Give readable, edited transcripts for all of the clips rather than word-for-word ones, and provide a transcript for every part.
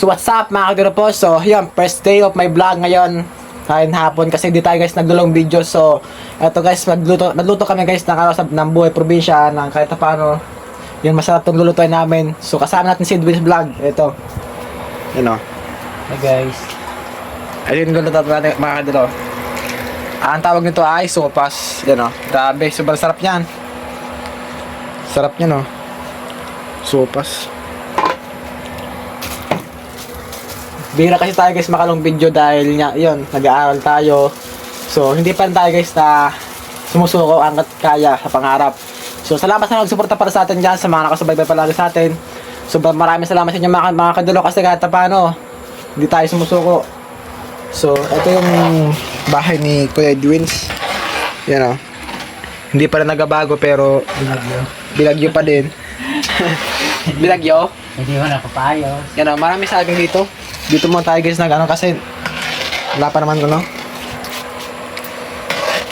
So what's up mga kaduro po? So yun, first day of my vlog ngayon. Kain hapon kasi di tayo guys nagdulong video. So eto guys, nagluto kami guys ng buhay probinsya ng kahit paano. Yun, masarap tong lulutuin namin. So kasama natin si Edwin's vlog. Ito. Yun o. Hey guys. Ayun yung luluto natin mga kaduro. Ang tawag nito ay sopas. Yan o. Grabe, sobrang sarap yan. Sarap yan o. Sopas. Bihira kasi tayo guys makalong video dahil nga yun, nag-aaral tayo. So hindi pa rin tayo guys na sumusuko hanggat kaya sa pangarap. So salamat sa nagsuporta para sa atin dyan, sa mga nakasubaybay palagi sa atin. So maraming salamat sa inyo mga kadulo kasi kahit paano hindi tayo sumusuko. So ito yung bahay ni Kuya Edwins. Yan o. Hindi pa rin nagabago pero bilagyo pa din. Bilagyo? Hindi mo napapayos. Yan o, marami saging dito. Dito mo tayo guys nag-ano kasi wala pa naman ano.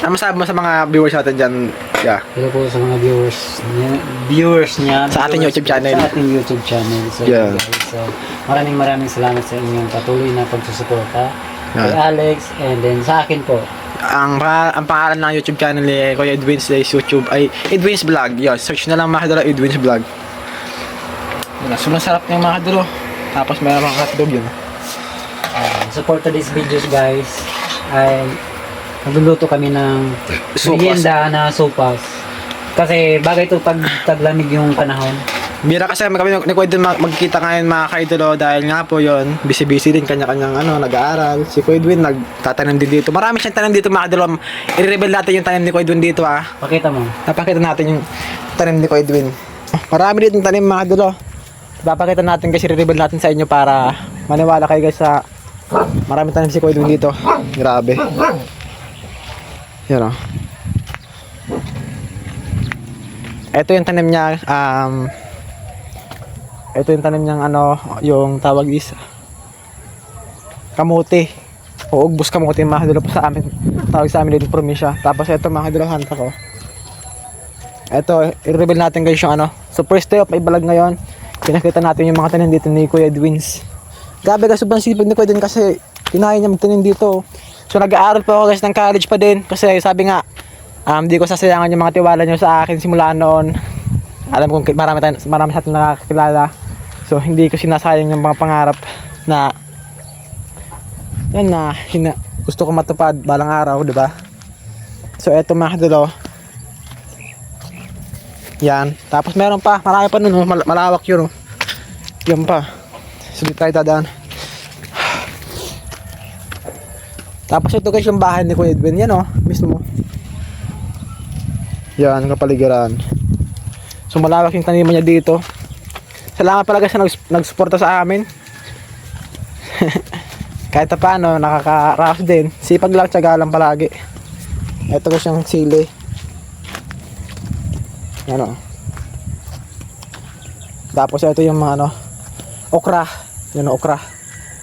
Ano masabi mo sa mga viewers natin dyan? Yeah. Hello po sa mga viewers niya. Sa ating YouTube channel. Sa ating YouTube channel. So, Yeah. guys, so maraming salamat sa inyong patuloy na pagsusuporta. Kay Yeah. Alex and then sa akin po. Ang pangalan ng YouTube channel ni Kuya Edwins is YouTube ay Edwins Vlog. Yun, search na lang mga kadalo Edwins Vlog. Yun, sobrang sarap ng mga kadalo. Tapos may mga hotdog yun. Support to these videos guys. Ay nagluluto kami ng Sopas. merienda na sopas. Kasi bagay ito pag taglamig yung panahon. Bira kasi kami ni Kuya Edwin magkita ngayon mga kaidolo dahil nga po yun, busy din kanya-kanyang nag-aaral. Si Kuya Edwin nagtatanim din dito. Marami siyang tanim dito mga kaidolo. I-reveal natin yung tanim ni Kuya Edwin dito Pakita mo. Napakita natin yung tanim ni Kuya Edwin. Marami dito tanim mga kaidolo. Papakita natin kasi i-reveal natin sa inyo para maniwala kayo guys sa marami tanim si Kuya Edwin dito. Grabe. Yan o. Ito yung tanim niya. Ito yung tanim niyang yung tawag is kamote. O ugbos kamote mga kadulop sa amin. Tawag sa amin dito probinsya. Tapos ito mga kadulop hanta ko. Ito, i-reveal natin guys yung So first day of my vlog ngayon. Pinakita natin yung mga tanim dito ni Kuya Edwins. Grabe guys, sobrang sipag ni Kuya Edwin kasi kinaya niya magtanim dito. So nag-aaral pa ako guys ng college pa din. Kasi sabi nga, di ko sasayangan yung mga tiwala nyo sa akin simula noon. Alam kong marami sa atin nakakilala. So hindi ko sinasayang yung mga pangarap na yan na gusto ko matupad balang araw, di ba? So eto mga kadulo. Yan. Tapos meron pa, marami pa nun, malawak yun. Yan pa. So di tayo dadaan. Tapos ito guys yung bahay ni Kuya Edwin. Yan mismo. Yan, kapaligiran. So malawak yung taniman niya dito. Salamat pala guys na nagsuporta sa amin. Kahit paano, nakaka-rough din. Sipag lang, tiyaga lang palagi. Ito guys yung sili. Yan Tapos ito yung mga okra. Yan okra.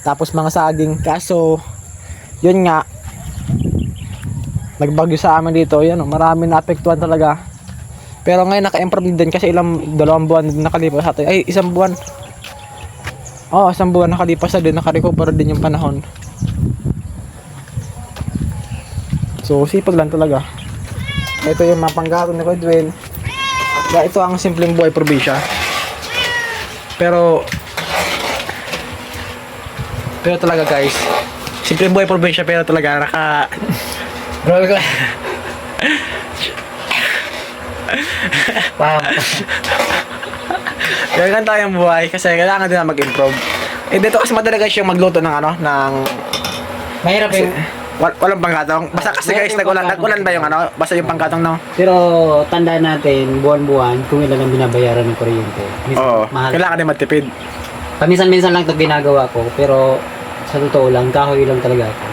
Tapos mga saging. Kaso, yun nga, nagbagyo sa amin dito. Yan marami na apektuhan talaga. Pero ngayon naka-improve din kasi 2 buwan nakalipas atin. Ay, 1 buwan. Oh, 1 buwan nakalipas na din, naka-recover din yung panahon. So, sipag lang talaga. Ito yung mapanggato ni Kuya Edwin. Ito ang simpleng buhay probinsya. Pero talaga guys, simpleng buhay probinsya pero talaga Bro, ganyan tayong buhay kasi kailangan din na mag-improve. Dito kasi madali guys yung magluto ng Mahirap yung walang panggatong. Basta kasi guys nagulan ba yung basta yung panggatong Pero tandaan natin buwan-buwan kung ilan ang binabayaran ng kuryente. Oo, Mahal. kailangan din matipid. Paminsan-minsan lang 'to ginagawa ko pero sa totoo lang kahoy lang talaga ako.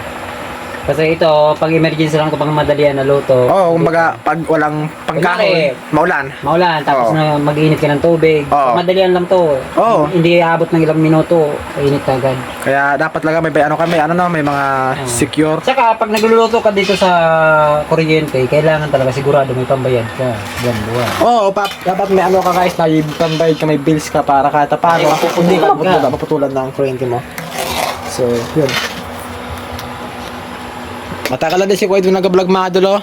Kasi ito, pag emergency lang kapag madalian na luto. Oo, kumbaga, pag walang pangkahoy, maulan. Maulan, tapos Oo. na mag-init ka ng tubig. Oo. Madalian lang to. Oo. Hindi aabot ng ilang minuto, init agad. Kaya dapat talaga may ano kami, ano no, may mga secure. Saka pag nagluluto ka dito sa kuryente, kailangan talaga sigurado may pambayad ka. Yan, buwan. Oo, dapat may ano ka guys, na pambayad ka, may bills ka para kahit paano, hindi ka maputulan ng kuryente mo. So, yun. Matagal na din si Kuya Edwin nag-vlog mga idol, oh.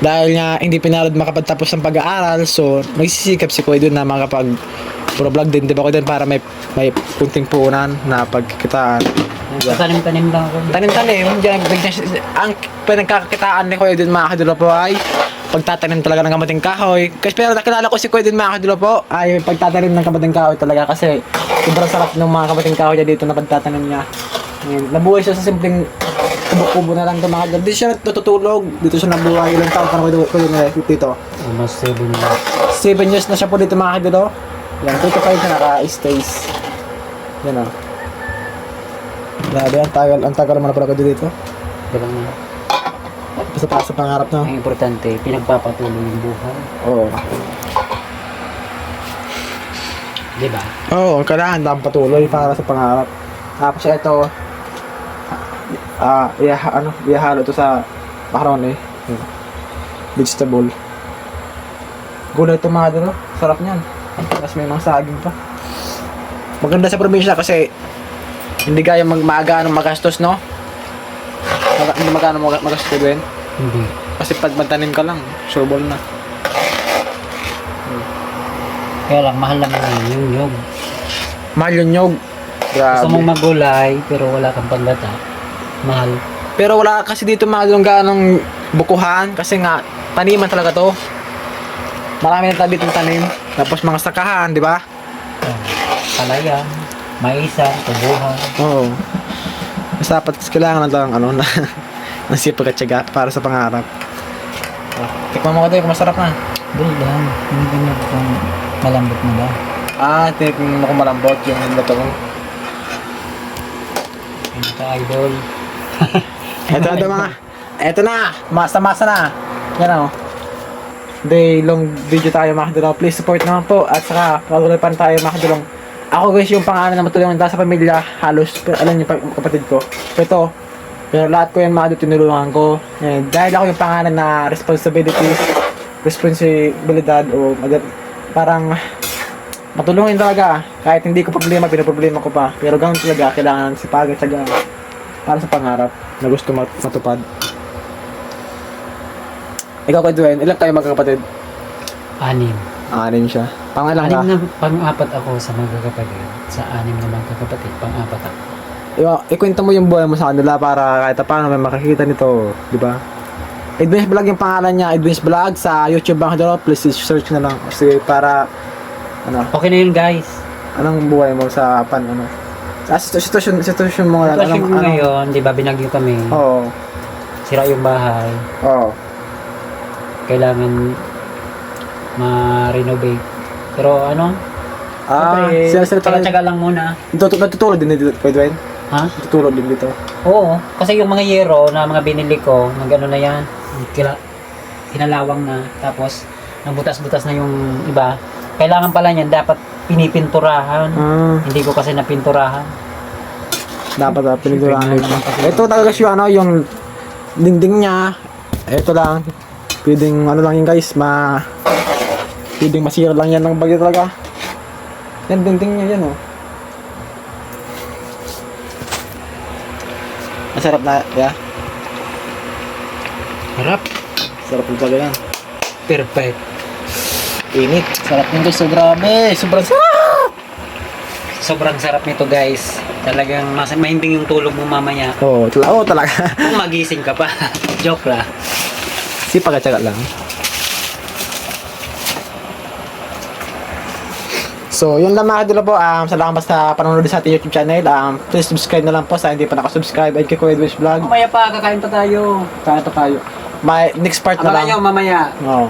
Dahil nga hindi pinalad makapagtapos ng pag-aaral, so magsisikap si Kuya Edwin na makapag vlog din, di ba Kuya Edwin, para may kunting puhunan na pagkikitaan. Tanim-tanim lang ako. Tanim-tanim, ang pinagkakakitaan ni Kuya Edwin mga idol po ay pagtatanim talaga ng kamating kahoy. Kasi pero nakilala ko si Kuya Edwin mga idol po ay pagtatanim ng kamating kahoy talaga kasi sobrang sarap ng mga kamating kahoy niya dito na pagtatanim niya. Nabuhay siya sa simpleng kubo-kubo na lang ito mga idol. Dito siya natutulog, dito siya nabuhay. Ilang taon ka na Kuya dito? Almost 7 years. 7 years na siya po dito mga idol. Yan, dito pa yun siya naka-stays. Yan o. Grabe, ang tagal naman na pala ko dito. Ganun na. Basta para sa pangarap na. Ang importante, pinagpapatuloy yung buhay. Oo. Di ba? Oo, kailangan dapat patuloy para sa pangarap. Tapos ito, ihahalo ito sa macaroni. Vegetable. Gulay ito mga dito. Sarap niyan. Tapos may mga saging pa. Maganda sa probinsya kasi hindi kaya magmagaan magastos, no? Hindi magano magastos din. Hindi. Kasi pag magtanim ka lang, sure ball na. Kaya lang, mahal lang yung nyug. Mahal yung nyog. Gusto Grabe. mong magulay, pero wala kang panggata. Mahal. Pero wala kasi dito mga doon ganong bukuhan kasi nga taniman talaga to. Marami na tabi ng tanim. Tapos mga sakahan, di ba? Palayan, maisa, tubuhan. Oo. Mas dapat kailangan na lang ano na nasipag at tiyaga para sa pangarap. Tikman mo ko tayo kung masarap na. Dali lang. Hindi ganyan kung malambot mo ba? Tikman mo kung malambot yung luto mo. Ano ka, idol? Ito mga. Ito na. Masa-masa na. Yan o. Day long video tayo mga kadulong. Please support naman po. At saka patuloy pa tayo mga kadulong. Ako guys yung pangalan na matulungan tayo sa pamilya. Halos. Pero alam niyo kapatid ko. Pero lahat ko yan mga kadulong tinulungan ko. Dahil ako yung pangalan na responsibilidad o parang matulungin talaga. Kahit hindi ko problema, pinaproblema ko pa. Pero ganun talaga, kailangan sipagan talaga para sa pangarap na gusto matupad. Ikaw kay Dwayne, ilan kayo magkakapatid? 6. 6 siya. Pangalan ka? 6 na, pang-apat ako sa magkakapatid. Sa 6 na magkakapatid, pang-apat ako. Ikwento mo yung buhay mo sa kanila para kahit paano may makakita nito, di ba? Edwin's Vlog yung pangalan niya, Edwin's Vlog sa YouTube bang dito, please search na lang kasi para ano, Okay na yun, guys. anong buhay mo sa sa sitwasyon mo ngayon, Sitwasyon ko ngayon, di ba, binagyo kami. Oo. Sira yung bahay. Oo. Kailangan ma-renovate. Pero ano? Sila Taga-taga lang muna. natutulog din dito, Kuya Dwayne? Ha? Natutulog din dito. Oo. Kasi yung mga yero na mga binili ko, mag-ano na yan, kinalawang na. Tapos, nabutas-butas na yung iba. Kailangan pala niyan, dapat pinipinturahan. Hindi ko kasi napinturahan. Dapat pinigurahan Siyempre, ito. Ito talaga siya yung dingding niya. Ito lang. Pwedeng lang yun guys, pwedeng masira lang yan ng bagyo talaga. Yan dingding niya yan Masarap na, yeah. Harap. Sarap yung talaga yan. Perfect. Init. Sarap nito, so grabe. Sobrang sarap. Sobrang sarap nito, guys. Talagang mahimbing yung tulog mo mamaya. Oo, talaga. Kung magising ka pa. Joke lang. Sipag at syaga lang. So, yun lang mga kadula po. Salamat sa panonood sa ating YouTube channel. Please subscribe na lang po sa hindi pa nakasubscribe. At kay Kuya Edwin's Vlog. Mamaya pa, kakain pa tayo. Kaya pa tayo. May next part na Abangan lang. nyo mamaya. Oo.